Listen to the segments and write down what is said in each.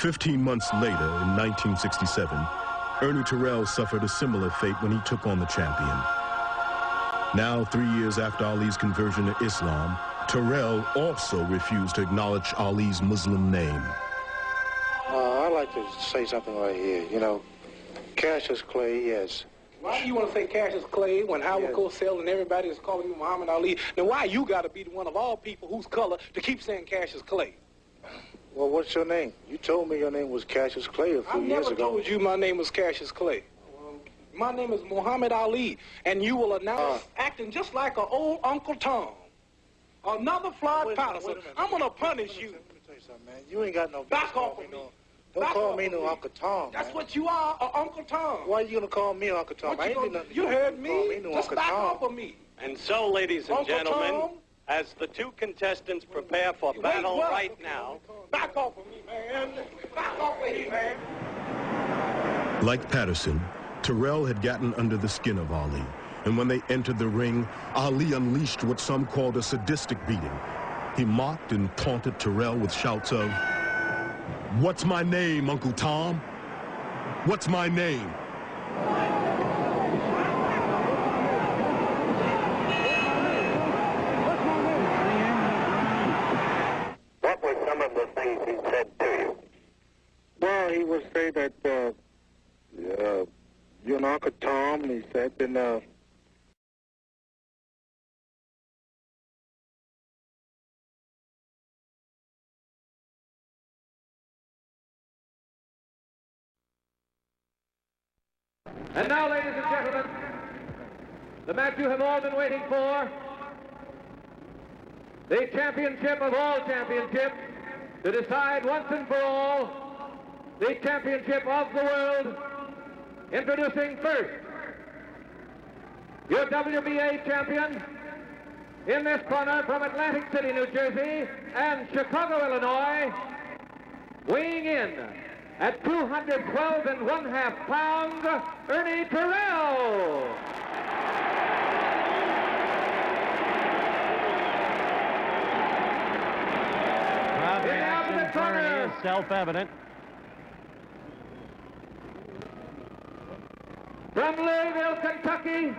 15 months later, in 1967, Ernie Tyrrell suffered a similar fate when he took on the champion. Now, 3 years after Ali's conversion to Islam, Tyrrell also refused to acknowledge Ali's Muslim name. I'd like to say something right here. You know, Cassius Clay, yes. Why do you want to say Cassius Clay when Howard Cosell and everybody is calling you Muhammad Ali? Now, why you got to be the one of all people whose color to keep saying Cassius Clay? Well, what's your name? You told me your name was Cassius Clay a few years ago. I never told you my name was Cassius Clay. My name is Muhammad Ali, and you will announce acting just like an old Uncle Tom. Another Floyd Patterson. I'm going to punish you. Let me tell you something, man. You ain't got no... Back off of me. Don't call me no Uncle Tom, That's man. what you are, Uncle Tom. Why are you going to call me Uncle Tom? I ain't do nothing. You heard me. Call me no Just Uncle back Tom. off of me. And so, ladies and Uncle gentlemen, Tom? as the two contestants prepare for battle right now... Back off of me, man. Back off of me, man. Like Patterson, Tyrrell had gotten under the skin of Ali, and when they entered the ring, Ali unleashed what some called a sadistic beating. He mocked and taunted Tyrrell with shouts of, "What's my name, Uncle Tom? What's my name?" What were some of the things he said to you? Well, he would say that, you're an Uncle Tom, and he said, and, And now, ladies and gentlemen, the match you have all been waiting for, the championship of all championships, to decide once and for all the championship of the world. Introducing first, your WBA champion, in this corner from Atlantic City, New Jersey, and Chicago, Illinois, weighing in at 212½ pounds, Ernie Tyrrell. Crowd reaction for Ernie is self-evident. From Louisville, Kentucky,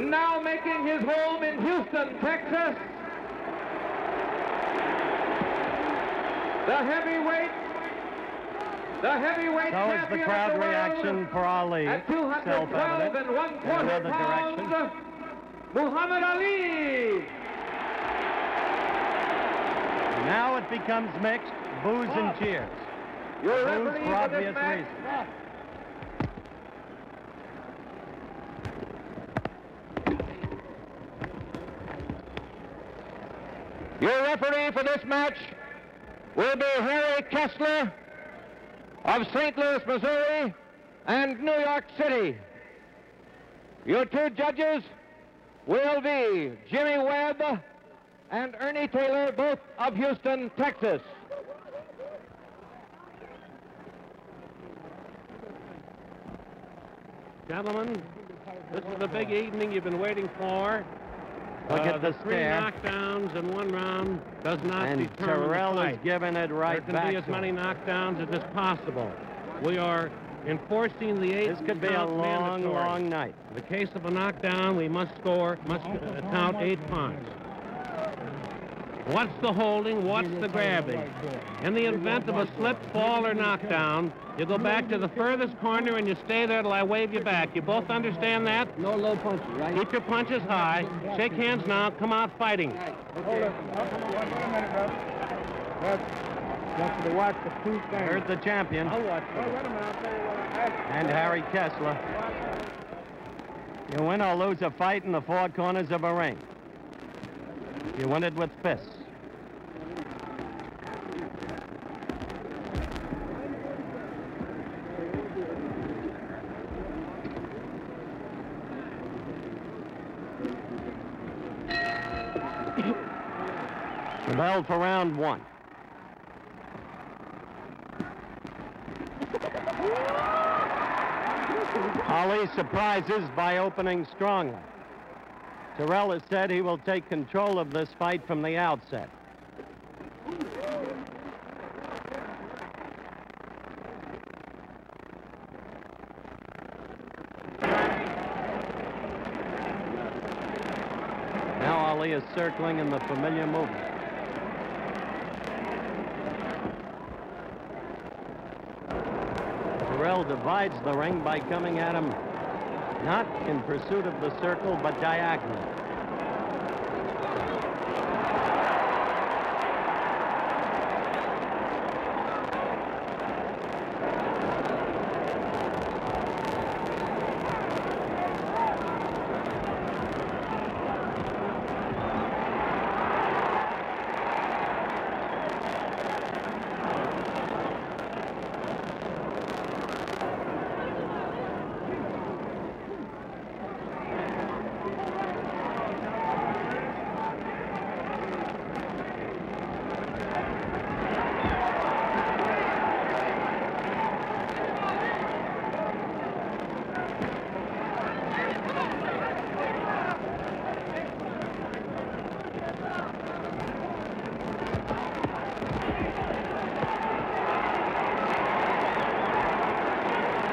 now making his home in Houston, Texas, the heavyweight So is the champion crowd of the world reaction for Ali at self-evident. 212¼ Another pounds, direction. Muhammad Ali. Now it becomes mixed, boos and cheers. Your Boos referee for for obvious this match, reasons. Your referee for this match will be Harry Kessler of St. Louis, Missouri, and New York City. Your two judges will be Jimmy Webb and Ernie Taylor, both of Houston, Texas. Gentlemen, this is the big evening you've been waiting for. Look at the three stare. knockdowns in one round does not And determine Tyrrell the is fight. giving it right There back can be as to many him. knockdowns as is possible. We are enforcing the 8 This could be a count long, mandatory. long night. In the case of a knockdown, we must count 8 points. What's the holding? What's the grabbing? In the event of a slip, fall, or knockdown, you go back to the furthest corner and you stay there till I wave you back. You both understand that? No low punches, right? Keep your punches high. Shake hands now. Come out fighting. Hold it. Wait a minute, bro. Got to watch the two things. Here's the champion. I'll watch it. Wait a minute, I'll tell you what I asked. And Harry Kessler. You win or lose a fight in the four corners of a ring. You win it with fists. The bell for round one. Ali surprises by opening strongly. Tyrrell has said he will take control of this fight from the outset. Ali is circling in the familiar movement. Tyrell divides the ring by coming at him not in pursuit of the circle, but diagonally.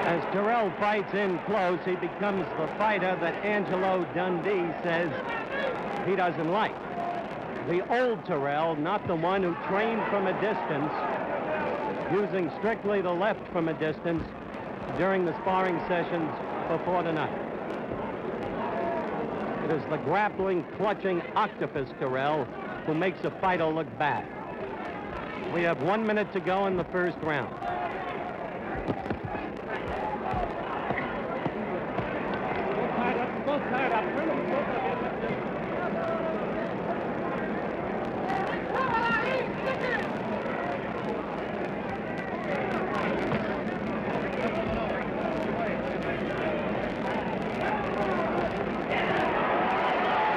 As Tyrell fights in close, he becomes the fighter that Angelo Dundee says he doesn't like. The old Tyrell, not the one who trained from a distance, using strictly the left from a distance during the sparring sessions before tonight. It is the grappling, clutching octopus Tyrell who makes a fighter look bad. We have 1 minute to go in the first round.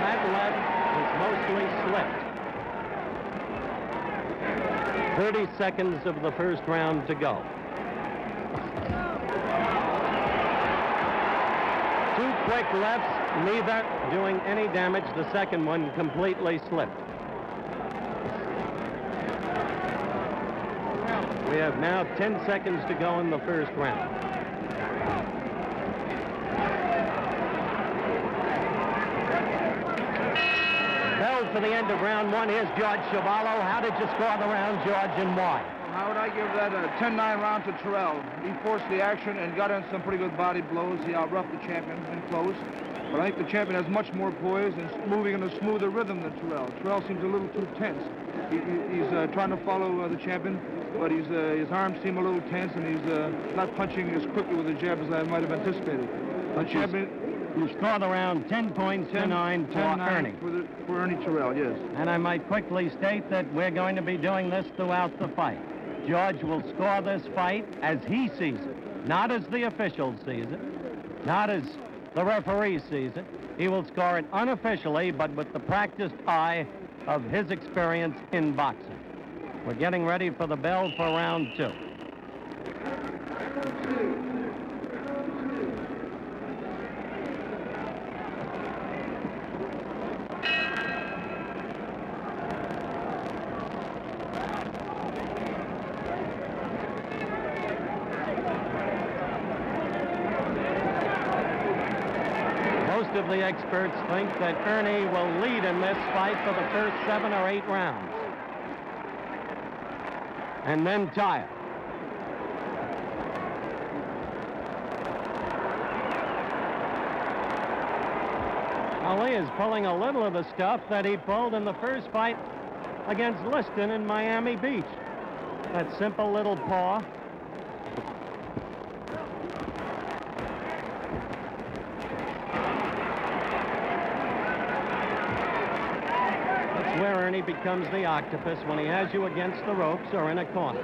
That left is mostly slipped. 30 seconds of the first round to go. Two quick lefts, neither doing any damage. The second one completely slipped. We have now 10 seconds to go in the first round. Bell for the end of round one. Here's George Chavallo. How did you score the round, George, and why? How would I give that a 10-9 round to Tyrell? He forced the action and got in some pretty good body blows. He out-roughed the champion in close. But I think the champion has much more poise and moving in a smoother rhythm than Tyrell. Tyrell seems a little too tense. He's trying to follow the champion, but his arms seem a little tense, and he's not punching as quickly with the jab as I might have anticipated. The champion... You score the round 10 points to 9 for Ernie. For Ernie Tyrell, yes. And I might quickly state that we're going to be doing this throughout the fight. George will score this fight as he sees it, not as the official sees it, not as the referee sees it. He will score it unofficially, but with the practiced eye of his experience in boxing. We're getting ready for the bell for round 2. Most of the experts think that Ernie will lead in this fight for the first 7 or 8 rounds. And then tire. Ali is pulling a little of the stuff that he pulled in the first fight against Liston in Miami Beach. That simple little paw. Where Ernie becomes the octopus when he has you against the ropes or in a corner.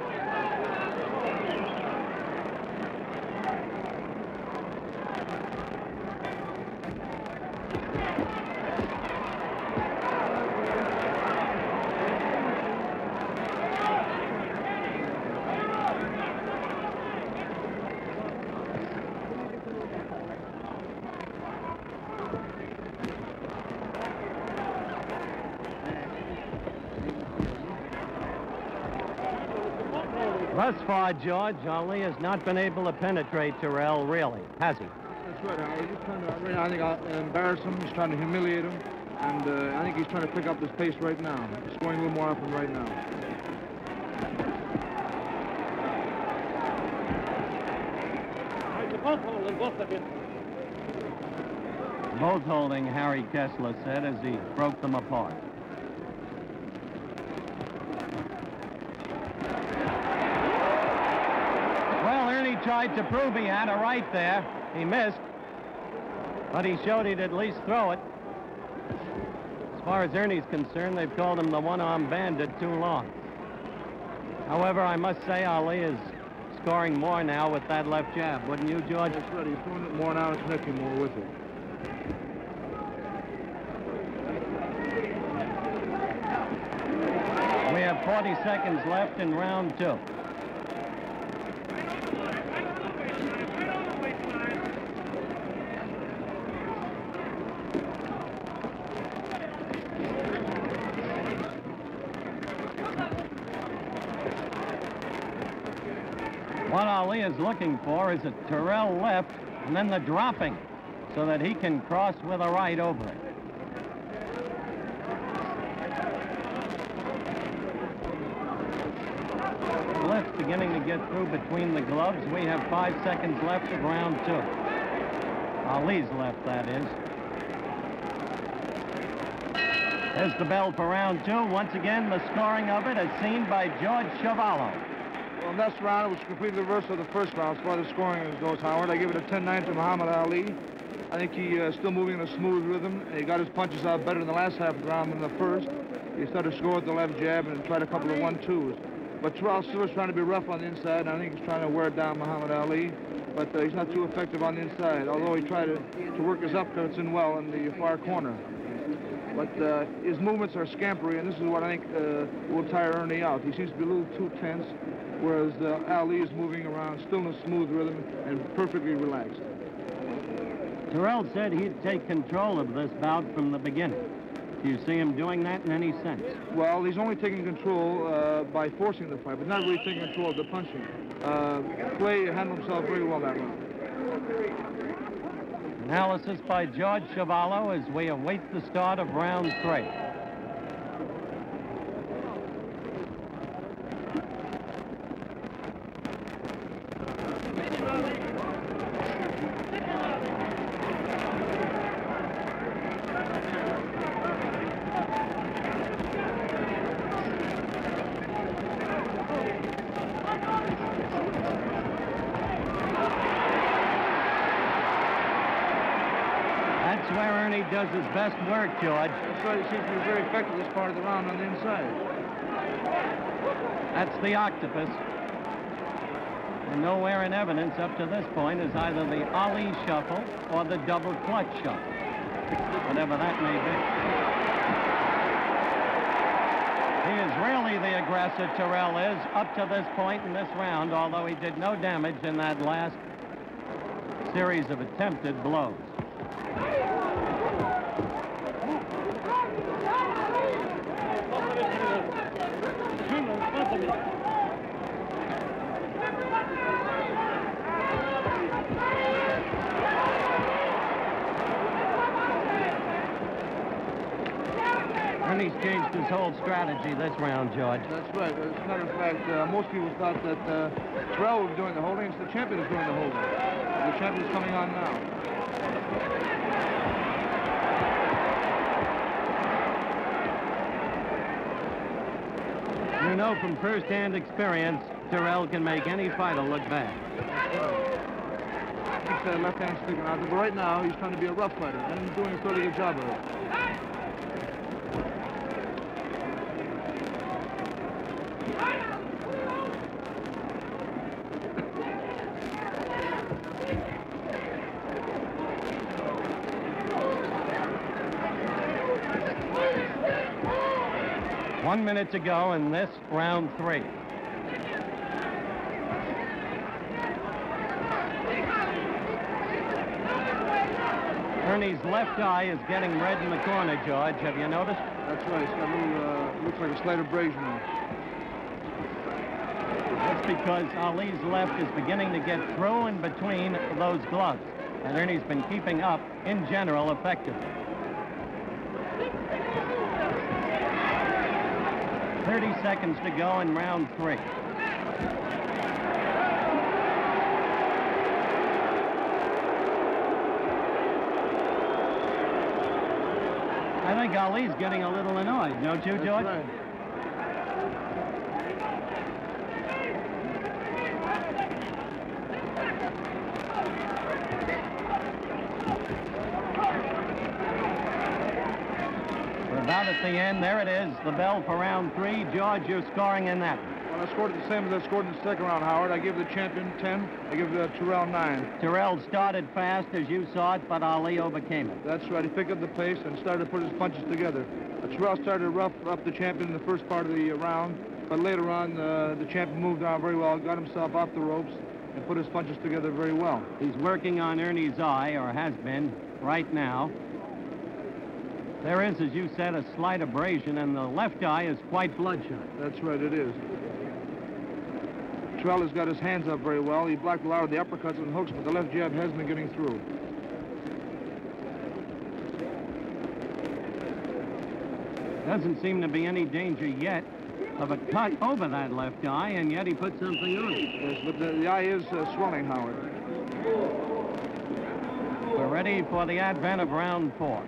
Thus far, George, Ali has not been able to penetrate Tyrell, really, has he? That's right. He's trying to, I think, embarrass him. He's trying to humiliate him. And I think he's trying to pick up his pace right now. He's scoring a little more often right now. Both holding, Harry Kessler said, as he broke them apart. Well, Ernie tried to prove he had a right there. He missed, but he showed he'd at least throw it. As far as Ernie's concerned, they've called him the one-arm bandit too long. However, I must say Ali is scoring more now with that left jab, wouldn't you, George? That's right. He's throwing it more now and connecting more with it. We have 40 seconds left in round 2. What Ali is looking for is a Tyrrell left and then the dropping so that he can cross with a right over it. Left beginning to get through between the gloves. We have 5 seconds left of round 2. Ali's left, that is. There's the bell for round 2. Once again, the scoring of it as seen by George Chavallo. Well, in this round, it was completely the reverse of the first round as far as the scoring goes, Howard. I give it a 10-9 to Muhammad Ali. I think he still moving in a smooth rhythm. He got his punches out better in the last half of the round than the first. He started to score with the left jab and tried a couple of 1-2s. But Tyrrell still is trying to be rough on the inside, and I think he's trying to wear down Muhammad Ali. But he's not too effective on the inside, although he tried to work his upcuts in well in the far corner. But his movements are scampery, and this is what I think will tire Ernie out. He seems to be a little too tense, whereas Ali is moving around still in a smooth rhythm and perfectly relaxed. Tyrrell said he'd take control of this bout from the beginning. Do you see him doing that in any sense? Well, he's only taking control by forcing the fight, but not really taking control of the punching. Clay handled himself very well that round. Analysis by George Chavallo as we await the start of round 3. Does his best work, George. That's right. He seems to be very effective this part of the round on the inside. That's the octopus. And nowhere in evidence up to this point is either the Ali shuffle or the double clutch shuffle, whatever that may be. He is really the aggressor, Tyrrell is, up to this point in this round, although he did no damage in that last series of attempted blows. Ernie's changed his whole strategy this round, George. That's right. As a matter of fact, most people thought that Tyrrell was doing the holding. It's the champion who's doing the holding. The champion's coming on now. You know from first-hand experience, Tyrrell can make any fighter look bad. He's that left hand sticking out there, but right now he's trying to be a rough fighter, and he's doing a fairly good job of it. One minute to go in this round 3. Ernie's left eye is getting red in the corner, George. Have you noticed? That's right. It's got a little, looks like a slight abrasion there. That's because Ali's left is beginning to get through in between those gloves. And Ernie's been keeping up, in general, effectively. 30 seconds to go in round 3. I think Ali's getting a little annoyed, don't you, George? That's right. We're about at the end. There it is, the bell for round 3. George, you're scoring in that one. Well, I scored the same as I scored in the second round, Howard. I give the champion 10. I give Tyrrell 9. Tyrrell started fast, as you saw it, but Ali overcame it. That's right. He picked up the pace and started to put his punches together. Tyrrell started to rough up the champion in the first part of the round, but later on, the champion moved on very well, got himself off the ropes, and put his punches together very well. He's working on Ernie's eye, or has been, right now. There is, as you said, a slight abrasion, and the left eye is quite bloodshot. That's right, it is. Tyrrell has got his hands up very well. He blocked a lot of the uppercuts and hooks, but the left jab has been getting through. Doesn't seem to be any danger yet of a cut over that left eye, and yet he put something on it. Yes, but the eye is swelling, Howard. We're ready for the advent of round 4.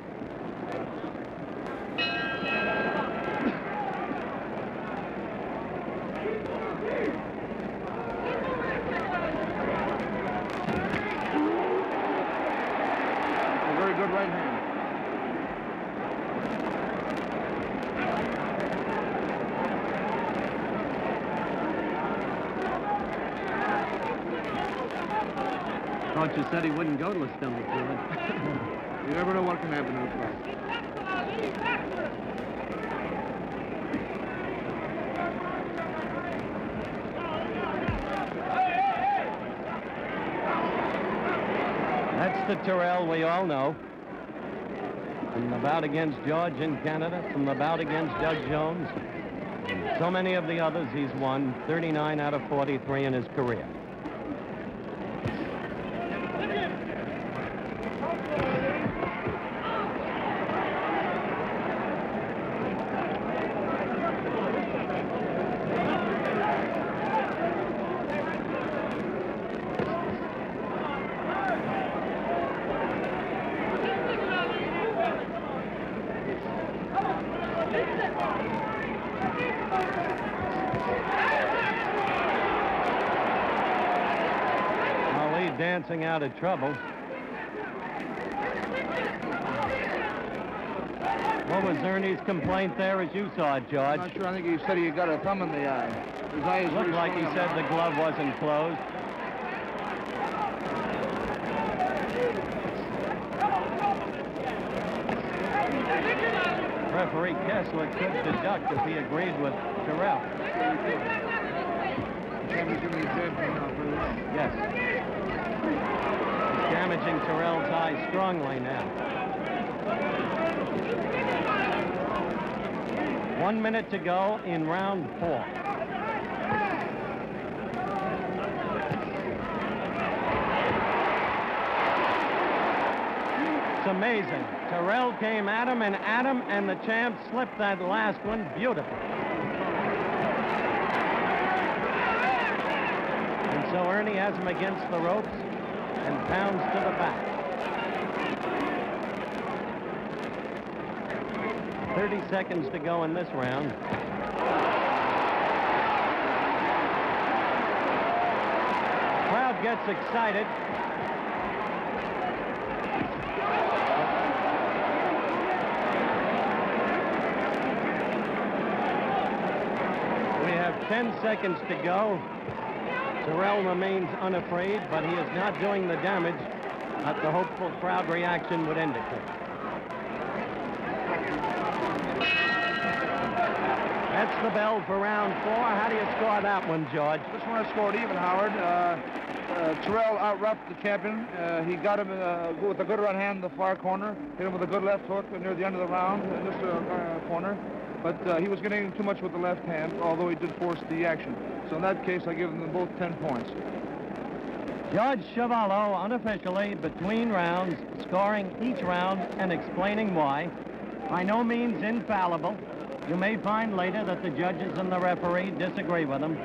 Very good right hand. Thought you said he wouldn't go to the stomach, George. You never know what can happen in a fight. That's the Tyrrell we all know. From the bout against George in Canada, from the bout against Doug Jones, and so many of the others he's won, 39 out of 43 in his career. Dancing out of trouble. What was Ernie's complaint there as you saw it, George? I'm not sure. I think he said he got a thumb in the eye. His eye is Looked like he said the glove wasn't closed. Referee Kessler could deduct if he agreed with Tyrrell. Yes. He's damaging Tyrrell's eye strongly now. 1 minute to go in round 4. It's amazing. Tyrrell came at him, and the champ slipped that last one beautifully. And so Ernie has him against the ropes and pounds to the back. 30 seconds to go in this round. Crowd gets excited. We have 10 seconds to go. Tyrrell remains unafraid, but he is not doing the damage that the hopeful crowd reaction would indicate. That's the bell for round 4. How do you score that one, George? This one I scored even, Howard. Tyrrell out-roughed the champion. He got him with a good right hand in the far corner, hit him with a good left hook near the end of the round in this corner. But he was getting too much with the left hand, although he did force the action. So in that case, I give them both 10 points. George Chuvalo, unofficially, between rounds, scoring each round and explaining why. By no means infallible. You may find later that the judges and the referee disagree with him,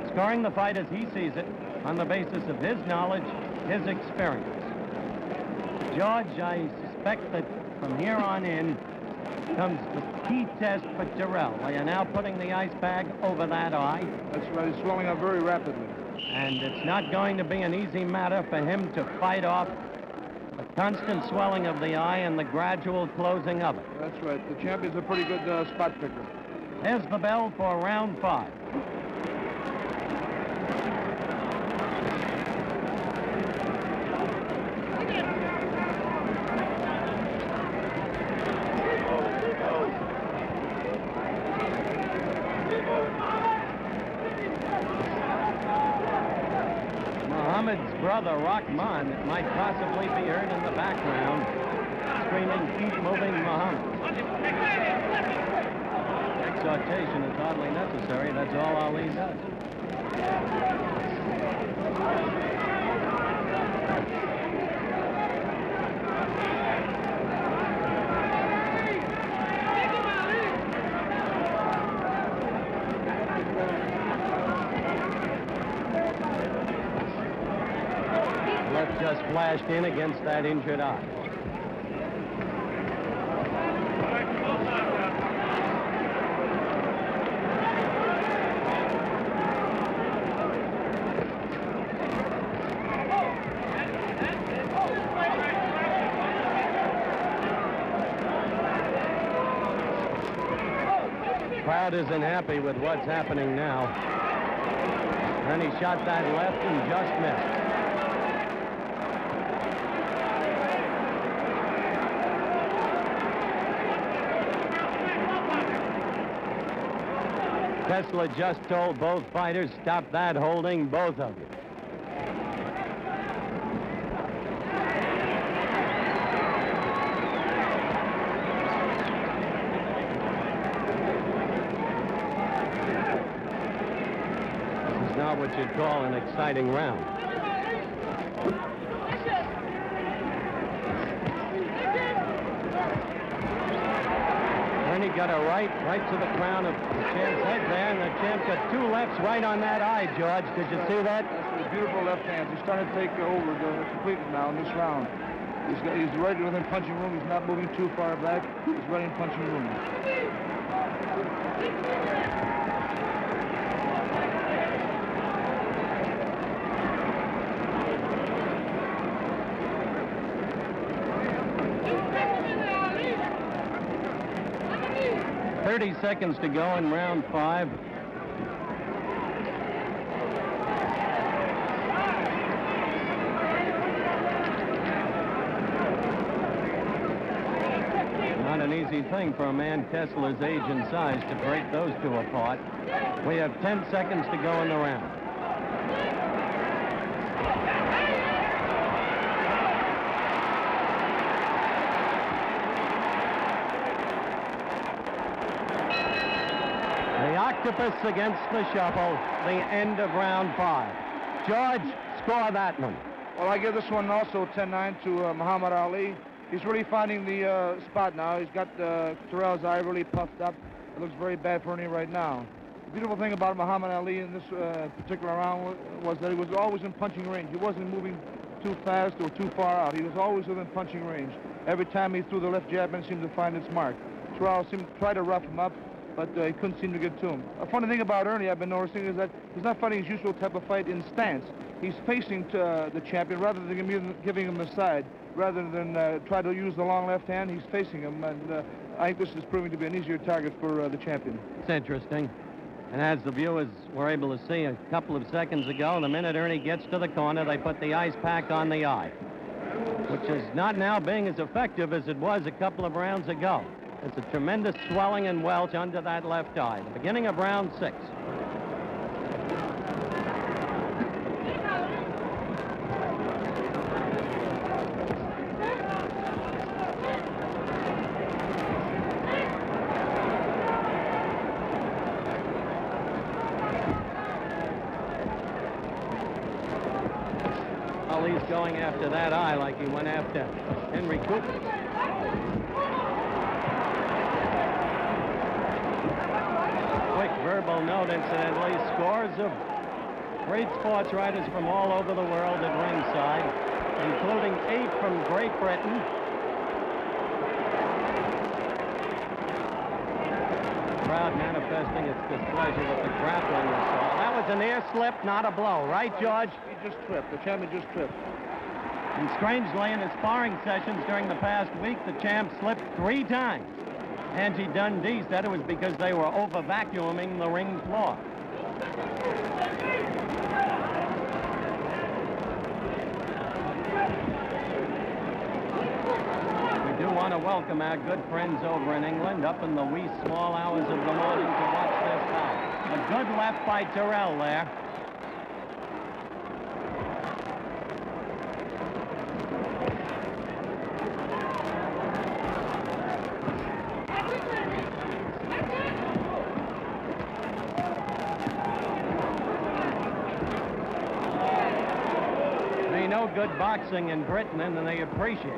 scoring the fight as he sees it on the basis of his knowledge, his experience. George, I suspect that from here on in comes the key test for Tyrrell. They are now putting the ice bag over that eye. That's right, it's swelling up very rapidly. And it's not going to be an easy matter for him to fight off the constant swelling of the eye and the gradual closing of it. That's right, the champion's a pretty good spot picker. There's the bell for round 5. Muhammad's brother, Rahman, might possibly be heard in the background, screaming, "Keep moving, Muhammad." Exhortation is hardly necessary. That's all Ali does. Just flashed in against that injured eye. Crowd isn't happy with what's happening now. Then he shot that left and just missed. Kessler just told both fighters, stop that holding, both of you. This is not what you'd call an exciting round. Got a right to the crown of the champ's head there, and the champ got 2 lefts right on that eye, George. Did you see that? That's a beautiful left hand. He's starting to take over completely now in this round. He's right within punching room. He's not moving too far back. He's right in punching room. .30 seconds to go in round 5. Not an easy thing for a man Kessler's age and size to break those two apart. We have 10 seconds to go in the round. Octopus against the shuffle, the end of round 5. George, score that one. Well, I give this one also 10-9 to Muhammad Ali. He's really finding the spot now. He's got Tyrrell's eye really puffed up. It looks very bad for Ernie right now. The beautiful thing about Muhammad Ali in this particular round was that he was always in punching range. He wasn't moving too fast or too far out. He was always within punching range. Every time he threw the left jab, it seemed to find its mark. Tyrrell seemed to try to rough him up, but he couldn't seem to get to him. A funny thing about Ernie I've been noticing is that he's not fighting his usual type of fight in stance. He's facing the champion rather than giving him the side. Rather than try to use the long left hand, he's facing him, and I think this is proving to be an easier target for the champion. It's interesting. And as the viewers were able to see a couple of seconds ago, the minute Ernie gets to the corner, they put the ice pack on the eye, which is not now being as effective as it was a couple of rounds ago. It's a tremendous swelling and welch under that left eye. The beginning of round 6. Ali's going after that eye like he went after Henry Cooper. verbal note, incidentally, scores of great sports writers from all over the world at ringside, including 8 from Great Britain. The crowd manifesting its displeasure with the grappling we saw. That was an ear slip, not a blow, right, George? He just tripped. The champion just tripped. And strangely, in his sparring sessions during the past week, the champ slipped 3 times. Angie Dundee said it was because they were over-vacuuming the ring floor. We do want to welcome our good friends over in England up in the wee small hours of the morning to watch this bout. A good left by Tyrrell there. Good boxing in Britain, and they appreciate it.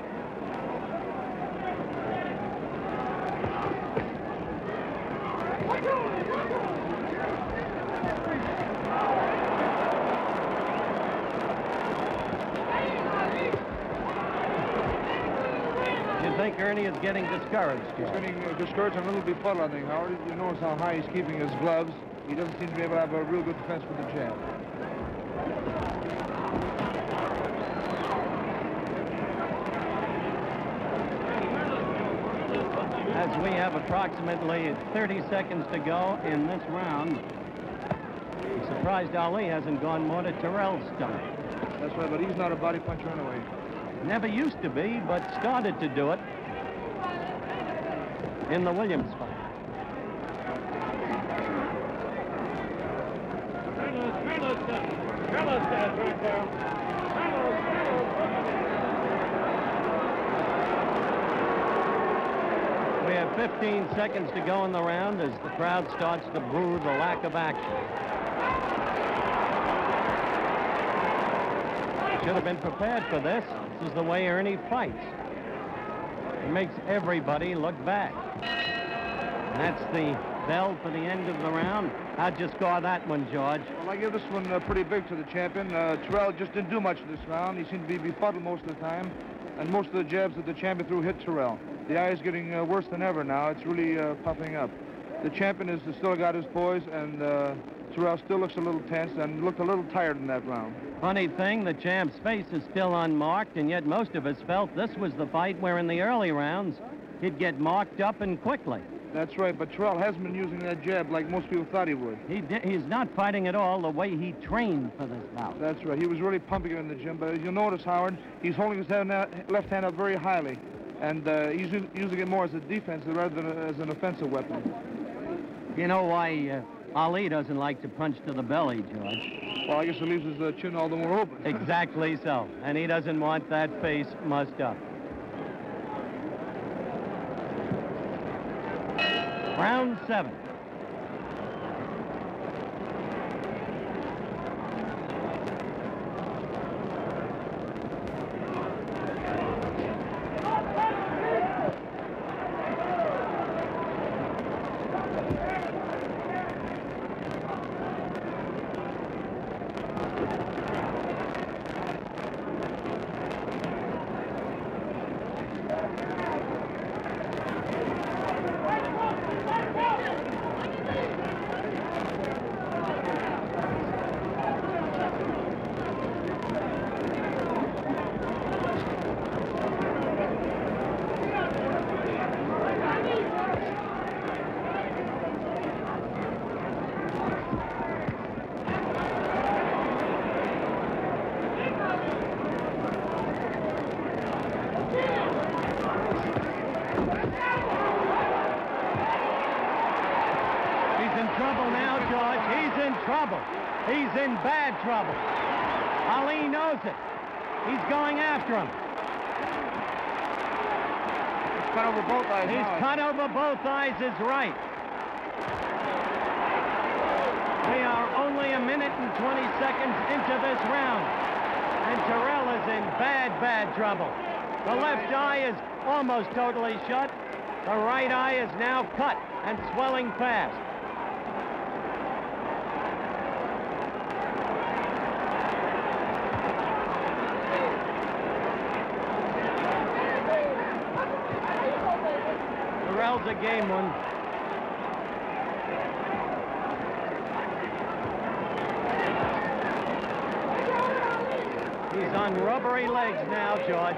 You think Ernie is getting discouraged? He's getting discouraged and a little befuddled, I think, Howard. You notice how high he's keeping his gloves. He doesn't seem to be able to have a real good defense with the jab. As we have approximately 30 seconds to go in this round, I'm surprised Ali hasn't gone more to Tyrrell's stomach. That's right, but he's not a body puncher anyway. Never used to be, but started to do it in the Williams fight. We have 15 seconds to go in the round as the crowd starts to boo the lack of action. Should have been prepared for this. This is the way Ernie fights. He makes everybody look bad. And that's the bell for the end of the round. How'd you score that one, George? Well, I give this one pretty big to the champion. Tyrrell just didn't do much this round. He seemed to be befuddled most of the time. And most of the jabs that the champion threw hit Tyrrell. The eye is getting worse than ever now. It's really puffing up. The champion has still got his poise, and Tyrrell still looks a little tense and looked a little tired in that round. Funny thing, the champ's face is still unmarked, and yet most of us felt this was the fight where in the early rounds he'd get marked up and quickly. That's right, but Tyrrell hasn't been using that jab like most people thought he would. He's not fighting at all the way he trained for this bout. That's right. He was really pumping it in the gym, but as you'll notice, Howard, he's holding his left hand up very highly, and he's using it more as a defense rather than as an offensive weapon. You know why Ali doesn't like to punch to the belly, George? Well, I guess it leaves his chin all the more open. Exactly so, and he doesn't want that face mussed up. Round 7. He's in bad trouble. Ali knows it. He's going after him. He's cut over both eyes. He's cut over both eyes is right. We are only a minute and 20 seconds into this round. And Tyrrell is in bad trouble. The left eye is almost totally shut. The right eye is now cut and swelling fast. a game one. He's on rubbery legs now, George.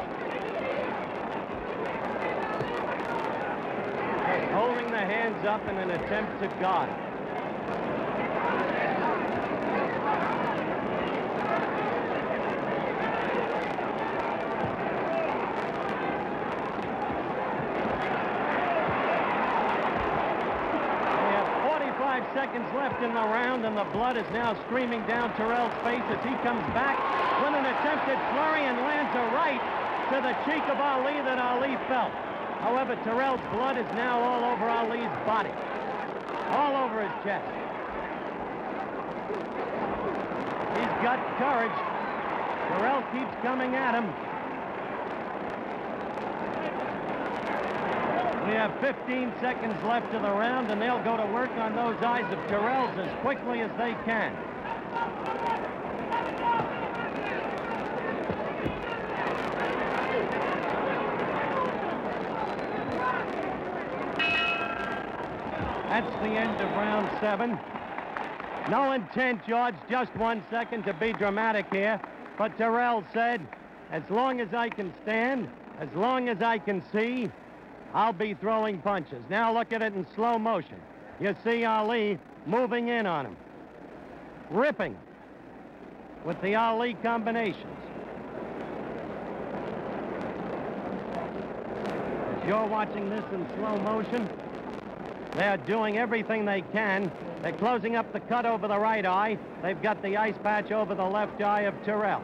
Just holding the hands up in an attempt to guard. Seconds left in the round, and the blood is now streaming down Tyrell's face as he comes back with an attempted flurry and lands a right to the cheek of Ali that Ali felt. However, Tyrell's blood is now all over Ali's body, all over his chest. He's got courage. Tyrell keeps coming at him. We have 15 seconds left of the round, and they'll go to work on those eyes of Tyrell's as quickly as they can. That's the end of round 7. No intent, George, just 1 second to be dramatic here. But Tyrell said, as long as I can stand, as long as I can see, I'll be throwing punches. Now look at it in slow motion. You see Ali moving in on him, ripping with the Ali combinations. As you're watching this in slow motion, they're doing everything they can. They're closing up the cut over the right eye. They've got the ice patch over the left eye of Tyrell.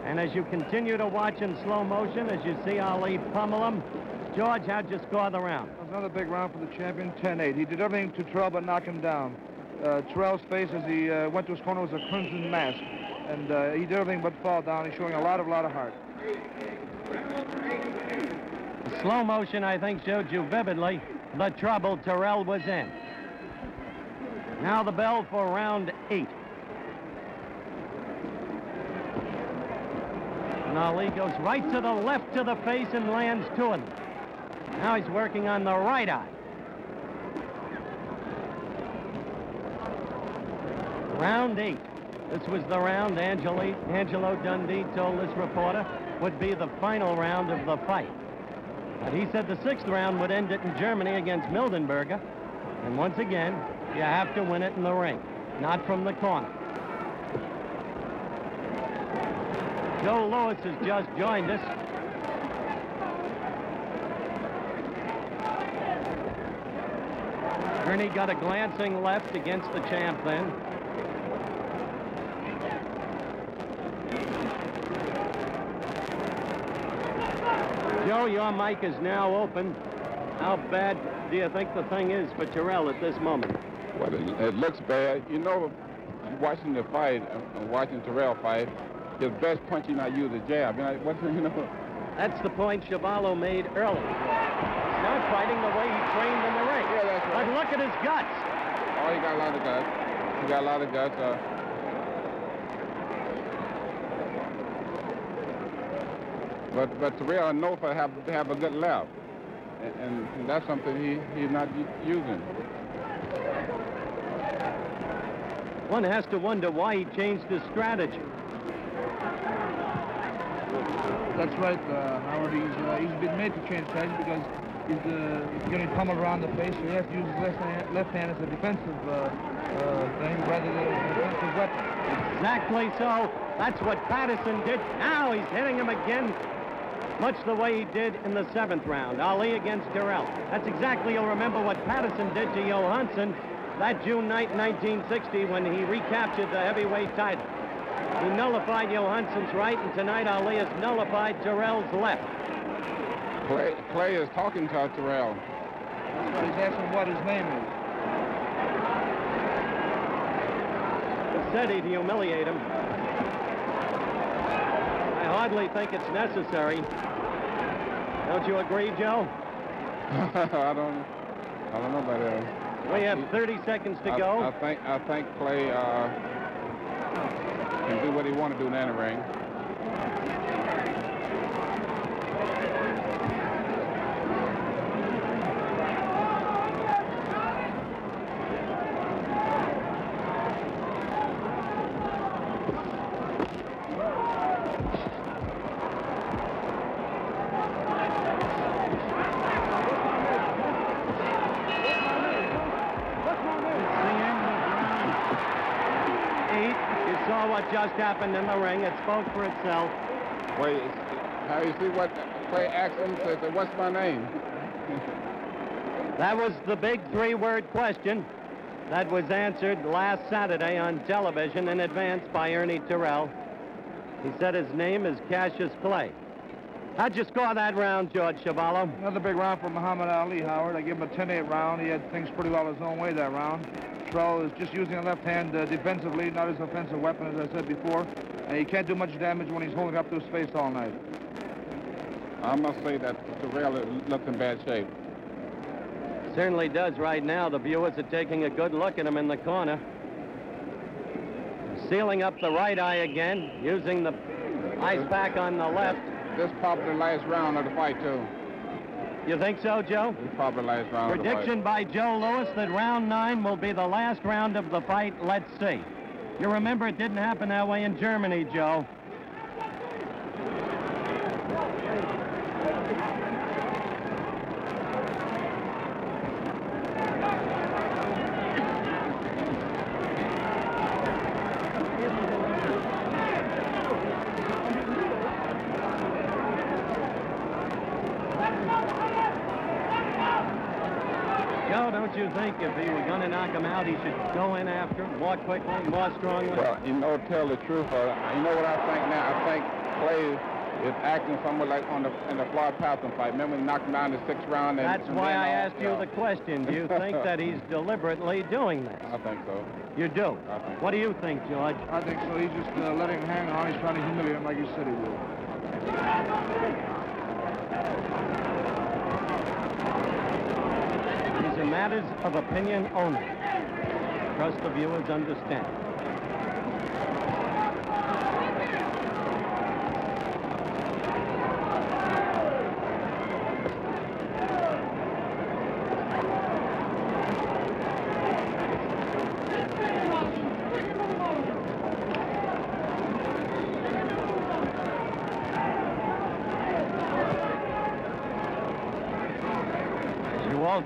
And as you continue to watch in slow motion, as you see Ali pummel him, George, how'd you score the round? It was another big round for the champion, 10-8. He did everything to Tyrell but knock him down. Tyrell's face as he went to his corner was a crimson mask. And he did everything but fall down. He's showing a lot of heart. The slow motion, I think, showed you vividly the trouble Tyrell was in. Now the bell for round 8. And Ali goes right to the left of the face and lands 2 of them. Now he's working on the right eye. Round 8. This was the round Angelo Dundee told this reporter would be the final round of the fight. But he said the 6th round would end it in Germany against Mildenberger. And once again, you have to win it in the ring, not from the corner. Joe Lewis has just joined us. Ernie got a glancing left against the champ then. Joe, your mic is now open. How bad do you think the thing is for Tyrell at this moment? Well, it looks bad. You know, watching the fight, watching Tyrell fight, his best punch, he not use a jab. That's the point Chevalo made early. He's not fighting the way he trained in the ring. Yeah, that's right. But look at his guts. Oh, he got a lot of guts. He got a lot of guts. But Tyrell, I know for have a good left, and that's something he's not using. One has to wonder why he changed his strategy. That's right, Howard. He's been made to change strategy because he's getting pummeled around the face, so he has to use his left hand as a defensive thing rather than a defensive weapon. Exactly so. That's what Patterson did. Now he's hitting him again, much the way he did in the 7th round. Ali against Tyrell. That's exactly, you'll remember what Patterson did to Johansson that June night in 1960 when he recaptured the heavyweight title. He nullified Johansson's right, and tonight Ali has nullified Tyrell's left. Clay is talking to Tyrell. That's right, he's asking what his name is. He said he'd humiliate him. I hardly think it's necessary. Don't you agree, Joe? I don't know about that. We have 30 seconds to go. I think Clay can do what he wants to do in the ring. eat. You saw what just happened in the ring. It spoke for itself. Wait, how you see what Clay asked him? Said, what's my name? That was the big three-word question that was answered last Saturday on television in advance by Ernie Tyrrell. He said his name is Cassius Clay. How'd you score that round, George Chuvalo? Another big round for Muhammad Ali, Howard. I give him a 10-8 round. He had things pretty well his own way that round. Tyrrell is just using the left hand defensively, not his offensive weapon, as I said before. And he can't do much damage when he's holding up to his face all night. I must say that Tyrrell looks in bad shape. Certainly does right now. The viewers are taking a good look at him in the corner. Sealing up the right eye again, using the ice pack on the left. This probably the last round of the fight, too. You think so, Joe? This probably the last round Prediction of the fight. by Joe Louis that round 9 will be the last round of the fight. Let's see. You remember it didn't happen that way in Germany, Joe. Don't you think if he were going to knock him out, he should go in after him more quickly, more strongly? Well, you know, to tell the truth, you know what I think now? I think Clay is acting somewhat like in the Floyd Patterson fight. Remember when he knocked him down in the 6th round? That's why I asked you the question. Do you think that he's deliberately doing this? I think so. You do? I think What do you think, George? I think so. He's just letting him hang on. He's trying to humiliate him like he said he would. These are matters of opinion only. Trust the viewers understand.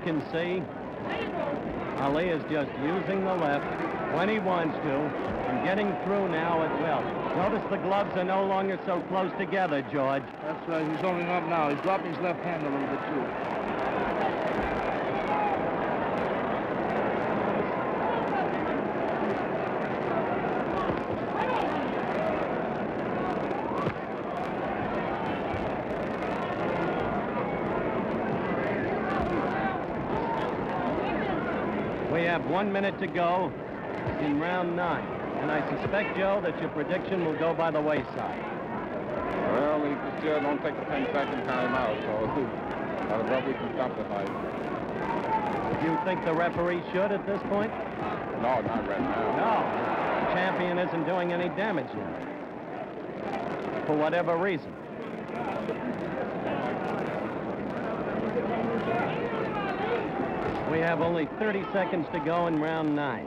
Can see Ali is just using the left when he wants to and getting through now as well. Notice the gloves are no longer so close together, George. That's right. He's holding up now. He's dropping his left hand a little bit too. We have 1 minute to go in round 9. And I suspect, Joe, that your prediction will go by the wayside. Well, he still don't take a 10-second time out, so I don't we can stop the fight. Do you think the referee should at this point? No, not right now. No. The champion isn't doing any damage yet. For whatever reason. We have only 30 seconds to go in round 9.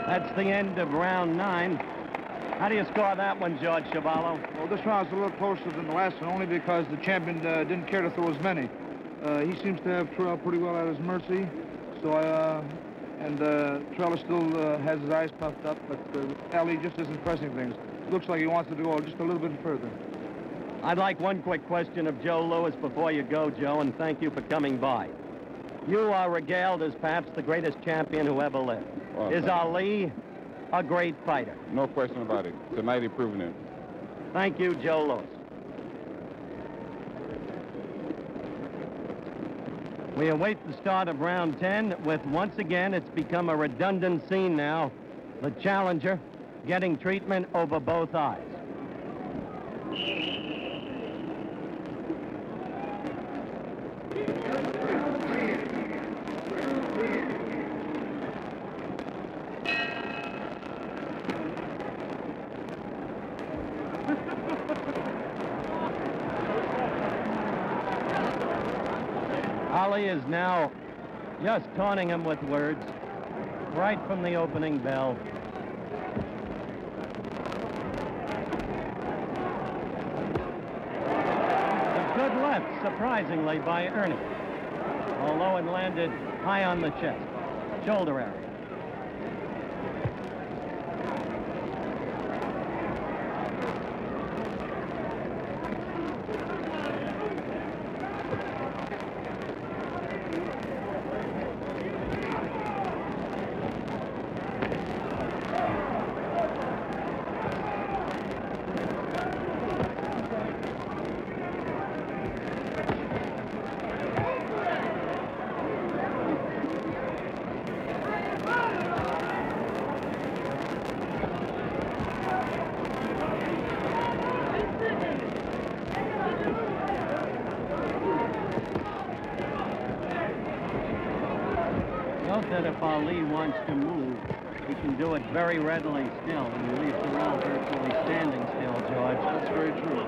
That's the end of round 9. How do you score that one, George Chuvalo? Well, this round's a little closer than the last one, only because the champion didn't care to throw as many. He seems to have Tyrrell pretty well at his mercy. So, Tyrrell still has his eyes puffed up, but Ali just isn't pressing things. Looks like he wants to go just a little bit further. I'd like one quick question of Joe Louis before you go, Joe, and thank you for coming by. You are regaled as perhaps the greatest champion who ever lived. Well, Is Ali a great fighter? No question about it. Tonight he's proven it. Thank you, Joe Louis. We await the start of round 10 with, once again, it's become a redundant scene now. The challenger getting treatment over both eyes. Ali is now just taunting him with words right from the opening bell. A good left, surprisingly, by Ernie, although it landed high on the chest, shoulder area. Note that if Ali wants to move, he can do it very readily still, and he leaves Tyrrell virtually standing still, George. That's very true.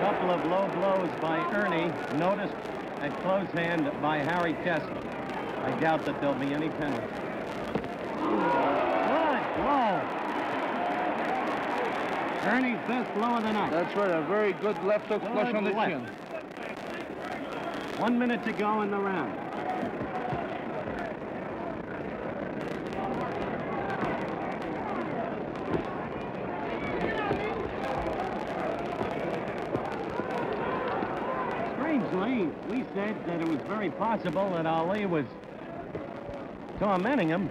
Couple of low blows by Ernie, noticed at close hand by Harry Kessler. I doubt that there'll be any penalty. Good blow. Ernie's best blow of the night. That's right, a very good left hook flush on the chin. 1 minute to go in the round. Strangely, we said that it was very possible that Ali was tormenting him.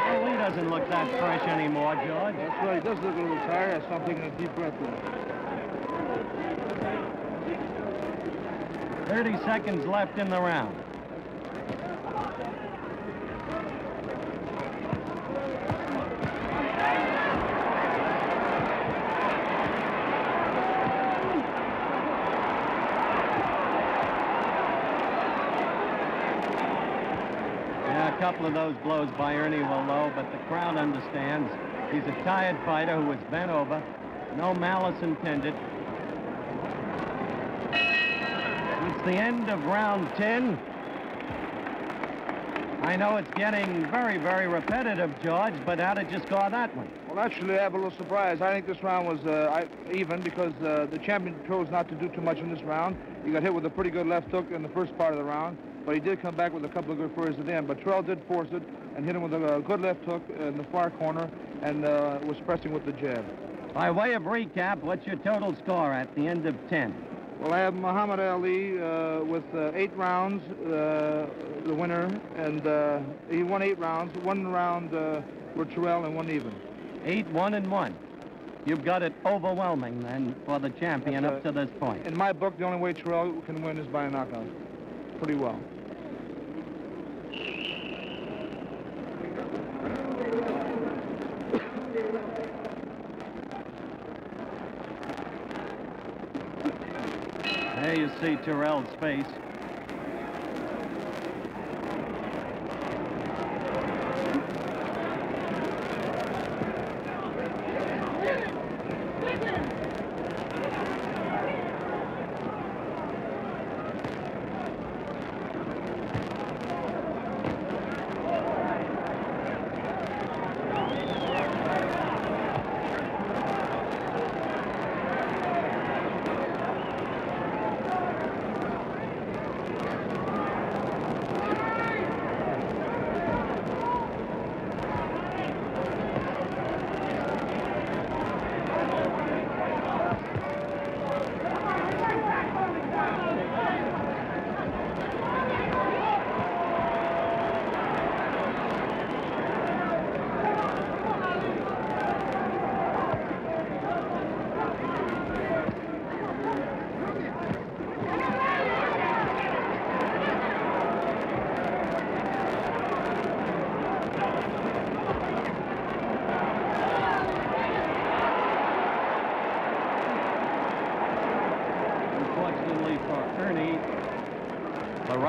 Ali doesn't look that fresh anymore, George. That's right, he does look a little tired. I saw him taking a deep breath there. 30 seconds left in the round. Yeah, a couple of those blows by Ernie were low, but the crowd understands. He's a tired fighter who was bent over. No malice intended. It's the end of round 10. I know it's getting very, very repetitive, George, but how did you score that one? Well, actually, I have a little surprise. I think this round was even because the champion chose not to do too much in this round. He got hit with a pretty good left hook in the first part of the round, but he did come back with a couple of good furries at the end. But Tyrrell did force it and hit him with a good left hook in the far corner and was pressing with the jab. By way of recap, what's your total score at the end of 10? Well, I have Muhammad Ali with 8 rounds, the winner, and he won 8 rounds. 1 round for Tyrrell and 1 even. 8, 1, and 1. You've got it overwhelming, then, for the champion up to this point. In my book, the only way Tyrrell can win is by a knockout. Pretty well. There you see Tyrrell's face.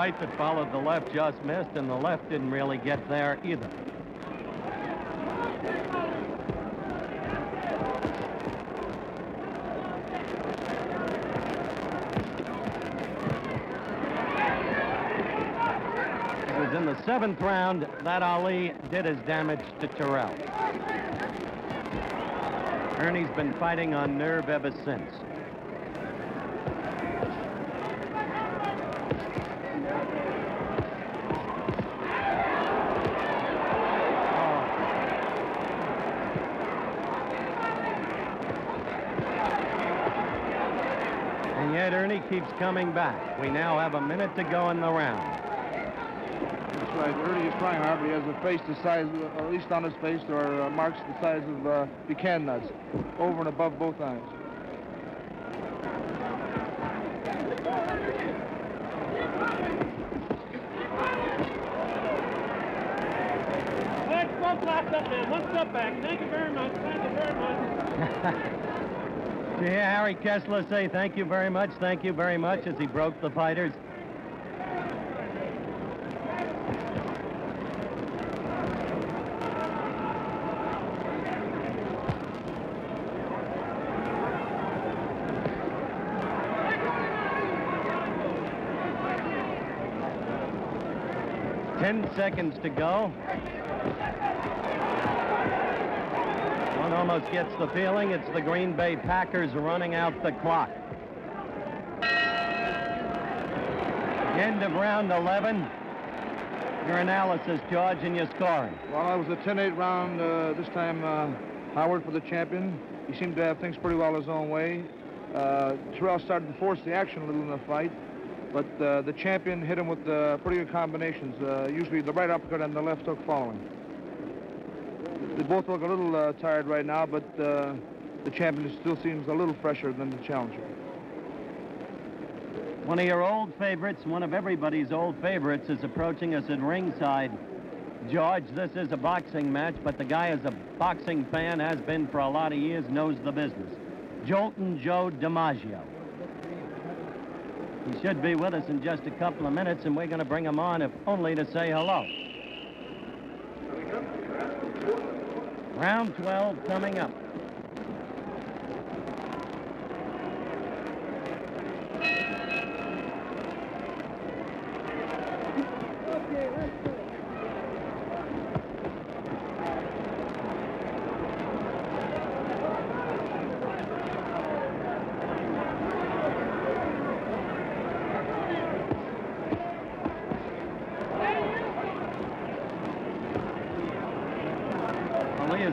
right that followed the left just missed, and the left didn't really get there either. It was in the 7th round that Ali did his damage to Tyrrell. Ernie's been fighting on nerve ever since. And yet Ernie keeps coming back. We now have a minute to go in the round. That's right. Ernie is trying hard, but he has a face the size, at least on his face, there are marks the size of pecan nuts, over and above both eyes. Let's go flat up there. One step back. Thank you very much. Thank you very much. Did you hear Harry Kessler say thank you very much as he broke the fighters? Ten seconds to go. One almost gets the feeling it's the Green Bay Packers running out the clock. End of round 11. Your analysis, George, and your scoring. Well, it was a 10-8 round. This time, Howard for the champion. He seemed to have things pretty well his own way. Tyrrell started to force the action a little in the fight, but the champion hit him with pretty good combinations, usually the right uppercut and the left hook following. They both look a little tired right now, but the champion still seems a little fresher than the challenger. One of your old favorites, one of everybody's old favorites, is approaching us at ringside. George, this is a boxing match, but the guy is a boxing fan, has been for a lot of years, knows the business. Joltin' Joe DiMaggio. He should be with us in just a couple of minutes, and we're going to bring him on if only to say hello. Round 12 coming up.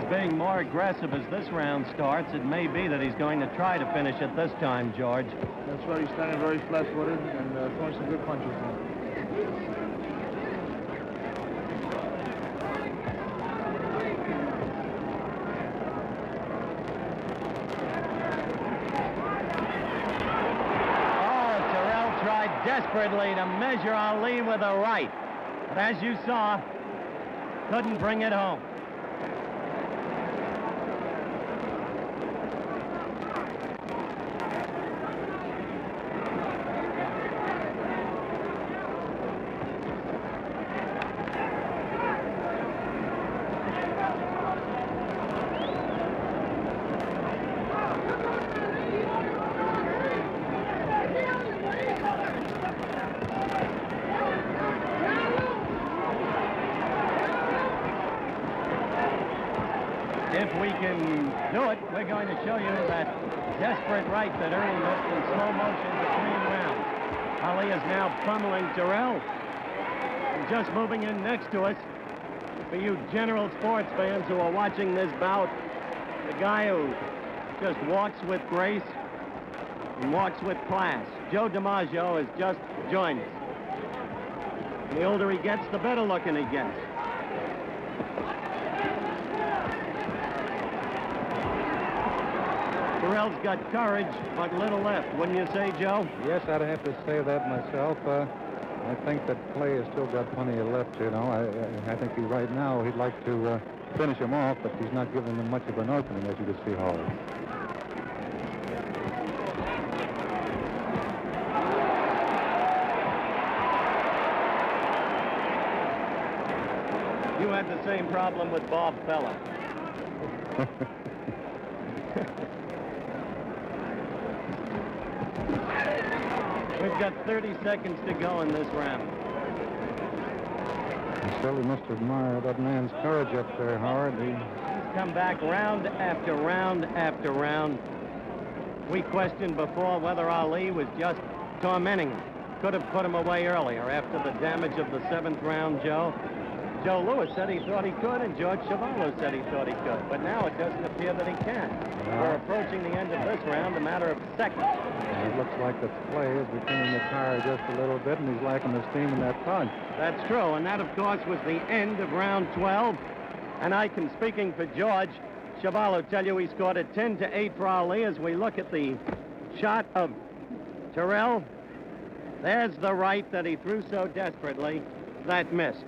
Being more aggressive as this round starts, it may be that he's going to try to finish it this time, George. That's right. He's standing very flat-footed and throwing some good punches. Oh, Tyrrell tried desperately to measure Ali with a right, but as you saw, couldn't bring it home. If we can do it, we're going to show you that desperate right that Ernie looked in slow motion between rounds. Ali is now pummeling Tyrrell. And just moving in next to us, for you general sports fans who are watching this bout, the guy who just walks with grace and walks with class. Joe DiMaggio has just joined us. And the older he gets, the better looking he gets. Tyrrell's got courage, but little left, wouldn't you say, Joe? Yes, I'd have to say that myself. I think that Clay has still got plenty of left, you know. I think right now he'd like to finish him off, but he's not giving him much of an opening, as you can see, Howard. You had the same problem with Bob Feller. We've got 30 seconds to go in this round. You certainly must admire that man's courage up there, Howard. He's come back round after round after round. We questioned before whether Ali was just tormenting him. Could have put him away earlier after the damage of the 7th round, Joe. Joe Louis said he thought he could, and George Chuvalo said he thought he could. But now it doesn't appear that he can. We're approaching the end of this round, a matter of seconds. It looks like the play is beginning to tire just a little bit, and he's lacking the steam in that punch. That's true, and that, of course, was the end of round 12. And I can, speaking for George Chuvalo, tell you he scored a 10-8 for Ali as we look at the shot of Tyrrell. There's the right that he threw so desperately that missed.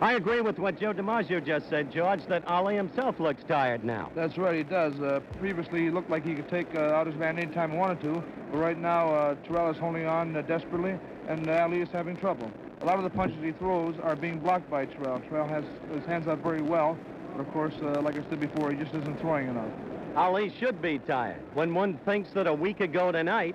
I agree with what Joe DiMaggio just said, George, that Ali himself looks tired now. That's right, he does. Previously, he looked like he could take out his man anytime he wanted to. But right now, Tyrrell is holding on desperately, and Ali is having trouble. A lot of the punches he throws are being blocked by Tyrrell. Tyrrell has his hands up very well, but of course, like I said before, he just isn't throwing enough. Ali should be tired. When one thinks that a week ago tonight,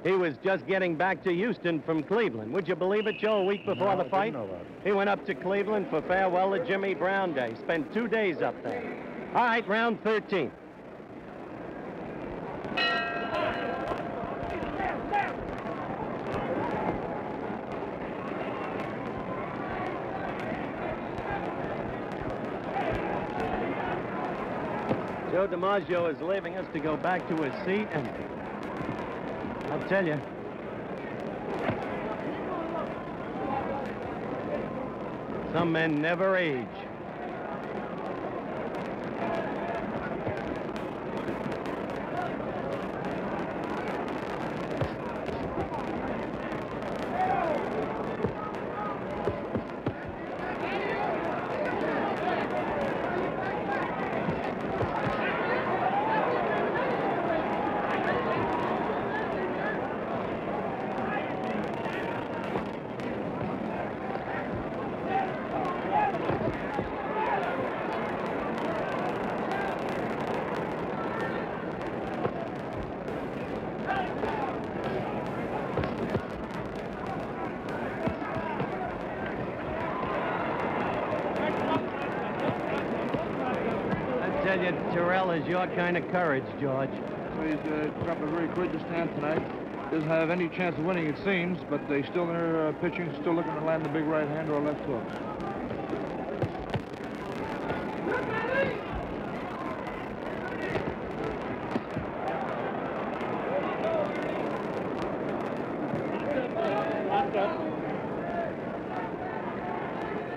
he was just getting back to Houston from Cleveland. Would you believe it, Joe, a week before the fight? I didn't know that. He went up to Cleveland for farewell to Jimmy Brown Day. Spent 2 days up there. All right, round 13. Joe DiMaggio is leaving us to go back to his seat, and I'll tell you, some men never age. Tyrrell is your kind of courage, George. So he's got a very courageous stand tonight. Doesn't have any chance of winning, it seems, but they still in their pitching, still looking to land a big right hand or a left hook.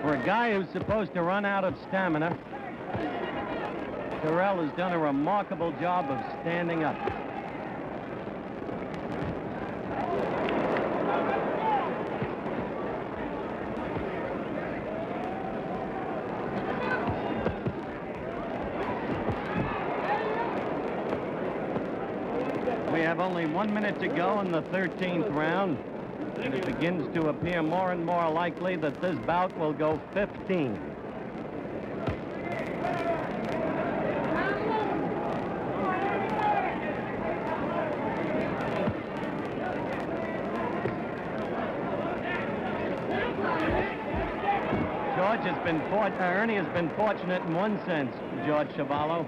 For a guy who's supposed to run out of stamina, Tyrrell has done a remarkable job of standing up. We have only 1 minute to go in the 13th round, and it begins to appear more and more likely that this bout will go 15. Ernie has been fortunate in one sense, George Chuvalo.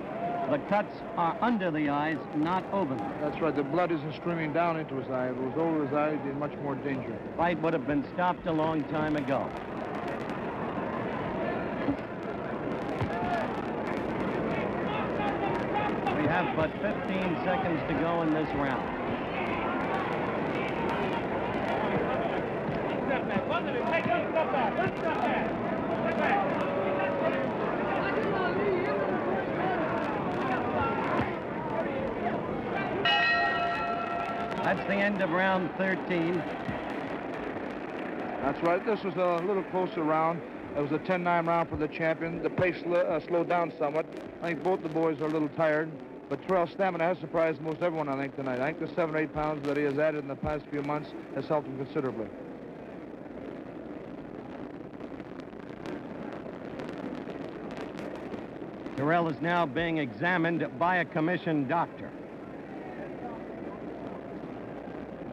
The cuts are under the eyes, not over them. That's right. The blood isn't streaming down into his eye. If it was over his eye, he'd be in much more danger. Fight would have been stopped a long time ago. We have but 15 seconds to go in this round. That's the end of round 13. That's right. This was a little closer round. It was a 10-9 round for the champion. The pace slowed down somewhat. I think both the boys are a little tired. But Tyrrell's stamina has surprised most everyone, I think, tonight. I think the 7 or 8 pounds that he has added in the past few months has helped him considerably. Tyrell is now being examined by a commissioned doctor.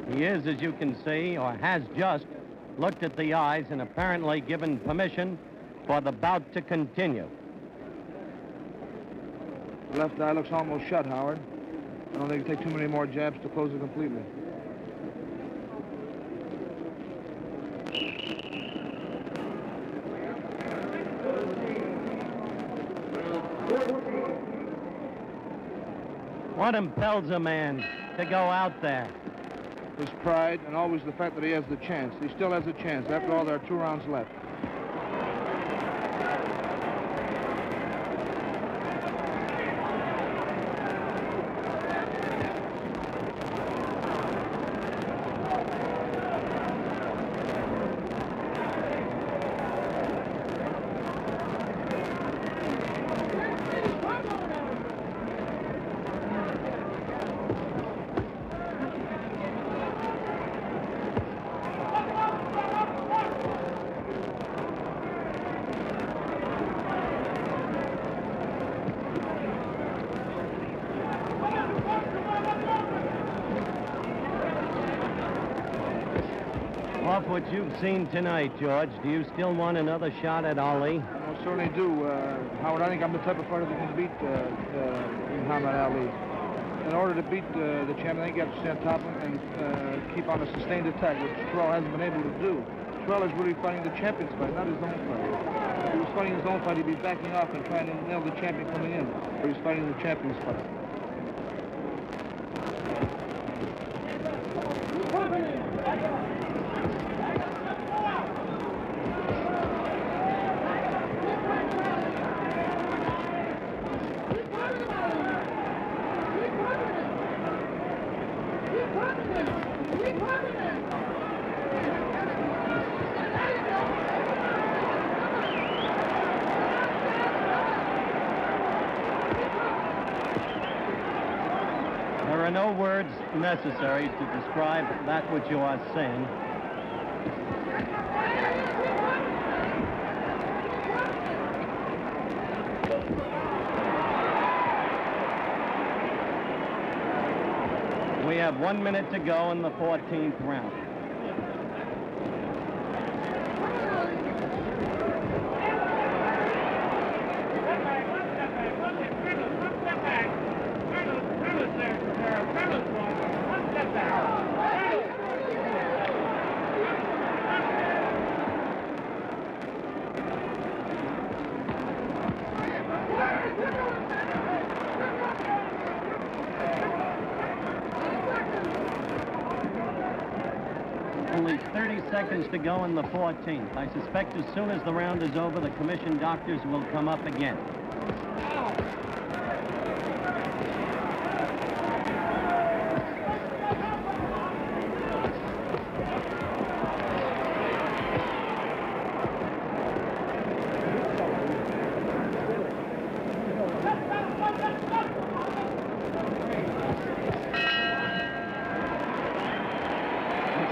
He is, as you can see, or has just looked at the eyes and apparently given permission for the bout to continue. The left eye looks almost shut, Howard. I don't think it'll take too many more jabs to close it completely. What impels a man to go out there? His pride and always the fact that he has the chance. He still has a chance. After all, there are 2 rounds left. Off what you've seen tonight, George, do you still want another shot at Ali? I certainly do. Howard, I think I'm the type of fighter that can beat Muhammad Ali. In order to beat the champion, I think you have to stay on top of him and keep on a sustained attack, which Tyrell hasn't been able to do. Tyrell is really fighting the champion's fight, not his own fight. If he was fighting his own fight, he'd be backing off and trying to nail the champion coming in. But he's fighting the champion's fight. There are no words necessary to describe that which you are saying. We have 1 minute to go in the 14th round. Only 30 seconds to go in the 14th. I suspect as soon as the round is over, the commissioned doctors will come up again.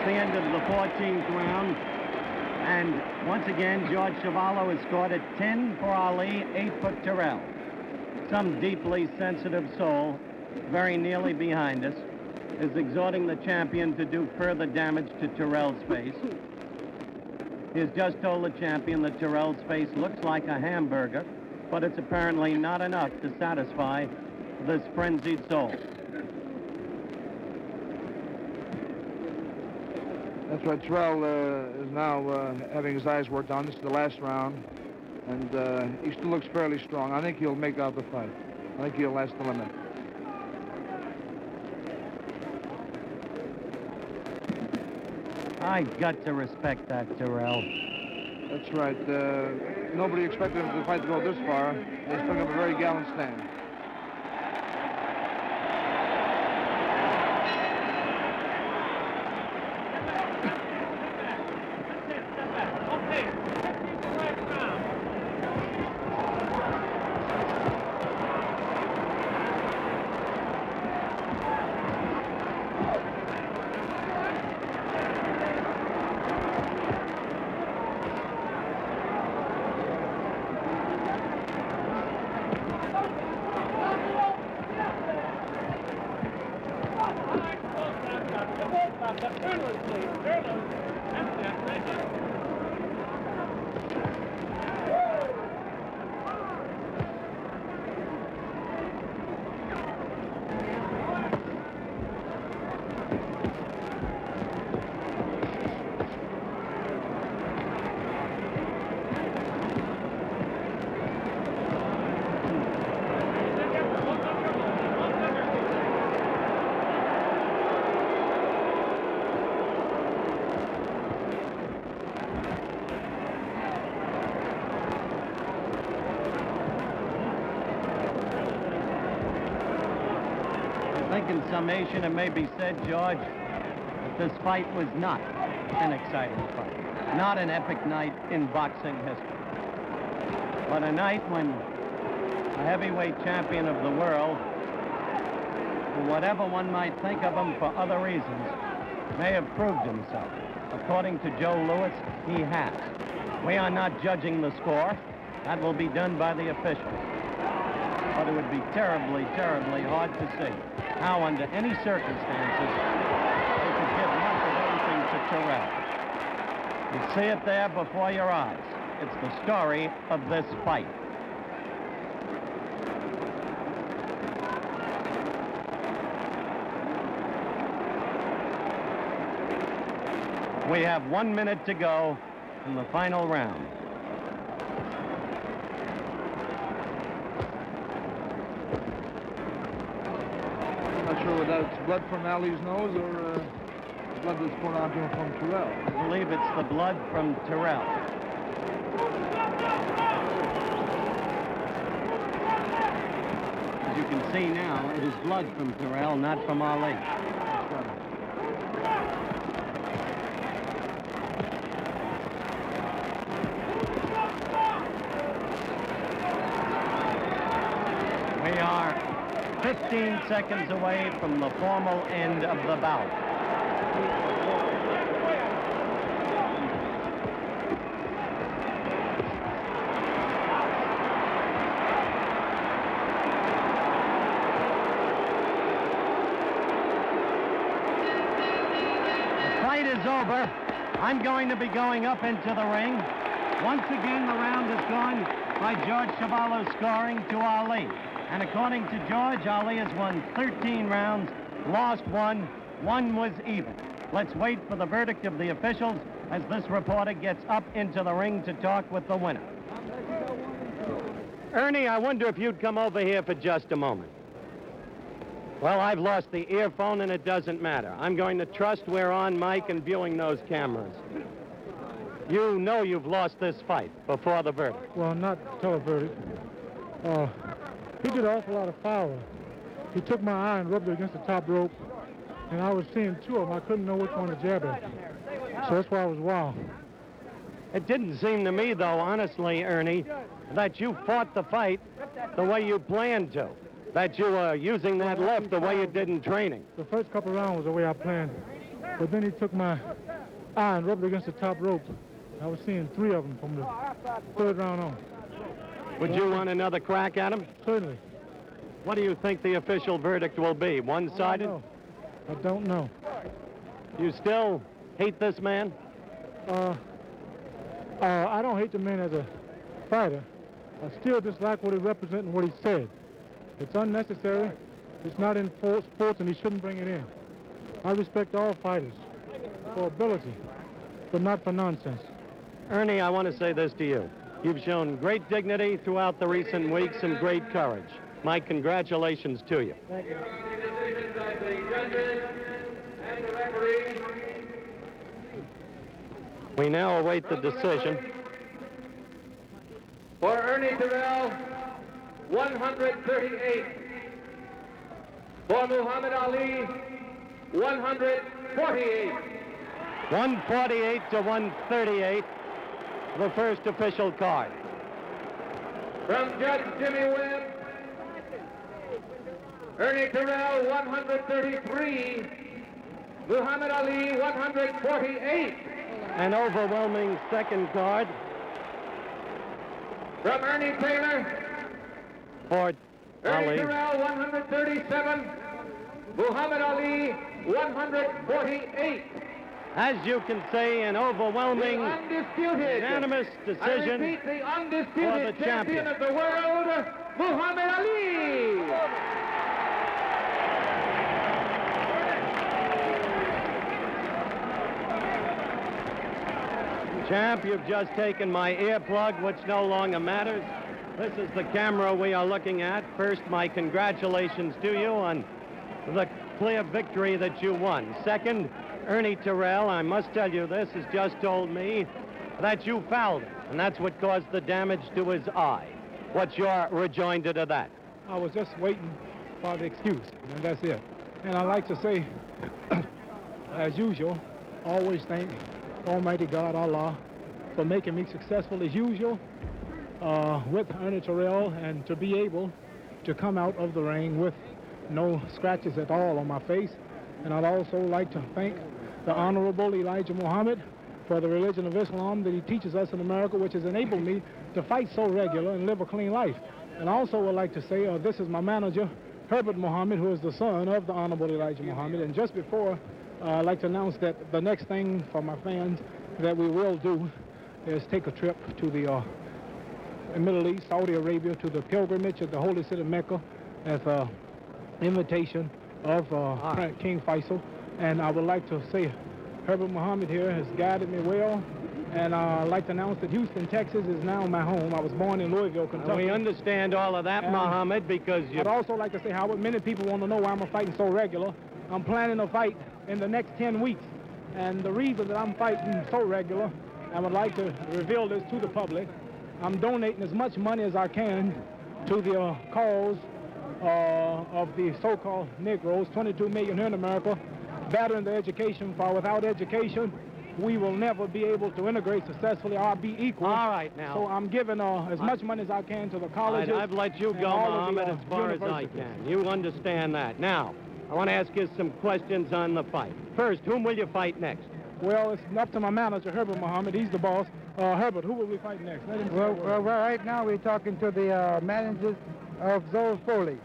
The end of the 14th round, and once again George Chuvalo has scored at 10 for Ali, 8 for Tyrell. Some deeply sensitive soul, very nearly behind us, is exhorting the champion to do further damage to Tyrell's face. He has just told the champion that Tyrell's face looks like a hamburger, but it's apparently not enough to satisfy this frenzied soul. That's right. Tyrell is now having his eyes worked on. This is the last round, and he still looks fairly strong. I think he'll make out the fight. I think he'll last the limit. I got to respect that, Tyrell. That's right. Nobody expected the fight to go this far. They took up a very gallant stand. summation, it may be said, George, that this fight was not an exciting fight, not an epic night in boxing history, but a night when a heavyweight champion of the world, who, whatever one might think of him for other reasons, may have proved himself. According to Joe Louis, he has. We are not judging the score. That will be done by the officials. But it would be terribly, terribly hard to see how, under any circumstances, they could give much of anything to Tyrell. You see it there before your eyes. It's the story of this fight. We have 1 minute to go in the final round. I'm not sure whether it's blood from Ali's nose or blood that's poured onto him from Tyrell. I believe it's the blood from Tyrell. As you can see now, it is blood from Tyrell, not from Ali. We are 15 seconds away from the formal end of the bout. The fight is over. I'm going to be going up into the ring. Once again, the round is gone by George Chuvalo's scoring to Ali. And according to George, Ali has won 13 rounds, lost one was even. Let's wait for the verdict of the officials as this reporter gets up into the ring to talk with the winner. Ernie, I wonder if you'd come over here for just a moment. Well, I've lost the earphone and it doesn't matter. I'm going to trust we're on mic and viewing those cameras. You know you've lost this fight before the verdict. Well, not till the verdict. He did an awful lot of fouling. He took my eye and rubbed it against the top rope, and I was seeing two of them. I couldn't know which one to jab at. So that's why I was wild. It didn't seem to me, though, honestly, Ernie, that you fought the fight the way you planned to, that you were using that left the way you did in training. The first couple of rounds was the way I planned, but then he took my eye and rubbed it against the top rope. I was seeing three of them from the third round on. Would you want another crack at him? Certainly. What do you think the official verdict will be? One-sided? I don't know. You still hate this man? I don't hate the man as a fighter. I still dislike what he represents and what he said. It's unnecessary. It's not in sports, and he shouldn't bring it in. I respect all fighters for ability, but not for nonsense. Ernie, I want to say this to you. You've shown great dignity throughout the recent weeks and great courage. My congratulations to you. Thank you. We now await the decision. For Ernie Tyrell, 138. For Muhammad Ali, 148. 148 to 138. The first official card. From Judge Jimmy Webb, Ernie Tyrell, 133. Muhammad Ali, 148. An overwhelming second card. From Ernie Taylor, for Ernie Ali. Tyrell, 137. Muhammad Ali, 148. As you can see, an overwhelming, unanimous decision I repeat, the for undisputed the champion of the world, Muhammad Ali. Champ, you've just taken my earplug, which no longer matters. This is the camera we are looking at. First, my congratulations to you on the clear victory that you won. Second, Ernie Tyrell, I must tell you this, has just told me that you fouled him, and that's what caused the damage to his eye. What's your rejoinder to that? I was just waiting for the excuse, and that's it. And I'd like to say, as usual, always thank Almighty God, Allah, for making me successful as usual with Ernie Terrell, and to be able to come out of the ring with no scratches at all on my face. And I'd also like to thank the Honorable Elijah Muhammad for the religion of Islam that he teaches us in America, which has enabled me to fight so regular and live a clean life. And also would like to say, this is my manager, Herbert Muhammad, who is the son of the Honorable Elijah Muhammad. And just before, I'd like to announce that the next thing for my fans that we will do is take a trip to the Middle East, Saudi Arabia, to the pilgrimage of the holy city of Mecca as an invitation of King Faisal. And I would like to say Herbert Muhammad here has guided me well. And I'd like to announce that Houston, Texas is now my home. I was born in Louisville, Kentucky. And we understand all of that, Muhammad, because you... I'd also like to say, Howard, many people want to know why I'm fighting so regular. I'm planning a fight in the next 10 weeks. And the reason that I'm fighting so regular, I would like to reveal this to the public. I'm donating as much money as I can to the cause of the so-called Negroes, 22 million here in America, battering their education, for without education, we will never be able to integrate successfully or be equal. All right, now. So I'm giving as much money as I can to the colleges. I've let you go, Muhammad, as far as I can. You understand that. Now, I want to ask you some questions on the fight. First, whom will you fight next? Well, it's up to my manager, Herbert Muhammad. He's the boss. Herbert, who will we fight next? Well, right now we're talking to the managers of Zoe Foley.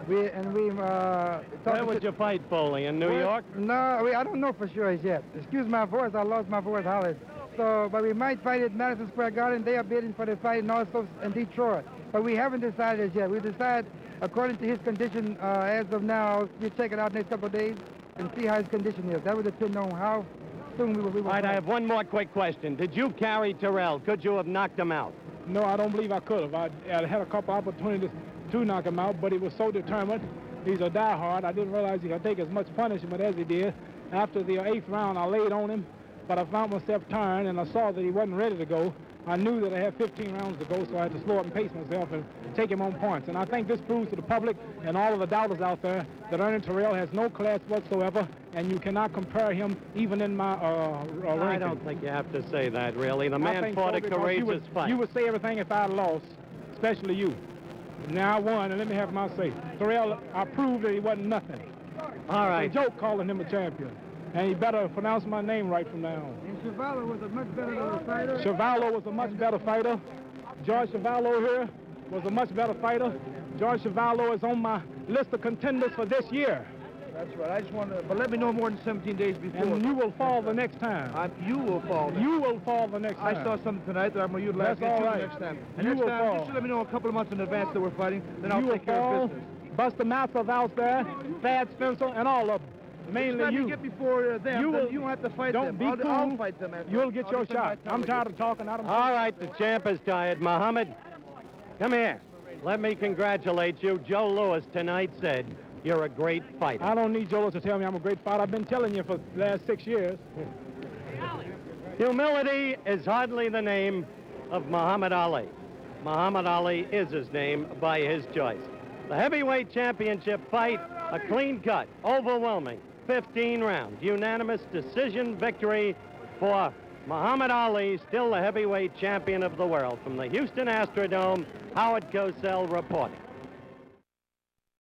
Where would you fight, Foley? In New York? No, I don't know for sure as yet. Excuse my voice, I lost my voice, Hollis. But we might fight at Madison Square Garden. They are bidding for the fight, and also in Detroit. But we haven't decided as yet. We decide according to his condition as of now. We'll check it out next couple of days and see how his condition is. That would depend on how soon we will All right, I have one more quick question. Did you carry Terrell? Could you have knocked him out? No, I don't believe I could have. I had a couple opportunities to knock him out, but he was so determined. He's a diehard. I didn't realize he could take as much punishment as he did. After the 8th round, I laid on him, but I found myself turned, and I saw that he wasn't ready to go. I knew that I had 15 rounds to go, so I had to slow up and pace myself and take him on points. And I think this proves to the public and all of the doubters out there that Ernie Terrell has no class whatsoever, and you cannot compare him even in my ranking. I don't think you have to say that, really. The man fought a courageous fight. You would say everything if I lost, especially you. Now I won, and let me have my say. Terrell, I proved that he wasn't nothing. All right. It's a joke calling him a champion. And he better pronounce my name right from now on. And Chevalo was a much better fighter. Chevalo was a much better fighter. George Chevalo here was a much better fighter. George Chevalo is on my list of contenders for this year. That's right. I just want to, but let me know more than 17 days before. And you will fall the next time. You will fall. You will fall the next time. I saw something tonight that I'm going to utilize That's all right. next time. And you next will time, fall. just let me know a couple of months in advance that we're fighting, then I'll take care of business. Buster Massive out there, Thad Spencer, and all of them. Mainly you. Get before them, you don't have to fight them. I'll fight them. You'll get your shot. I'm tired of talking. All right, the champ is tired. Muhammad, come here. Let me congratulate you. Joe Louis tonight said you're a great fighter. I don't need Joe Louis to tell me I'm a great fighter. I've been telling you for the last 6 years. Humility is hardly the name of Muhammad Ali. Muhammad Ali is his name by his choice. The heavyweight championship fight, a clean cut, overwhelming, 15 rounds, unanimous decision victory for Muhammad Ali, still the heavyweight champion of the world. From the Houston Astrodome, Howard Cosell reporting.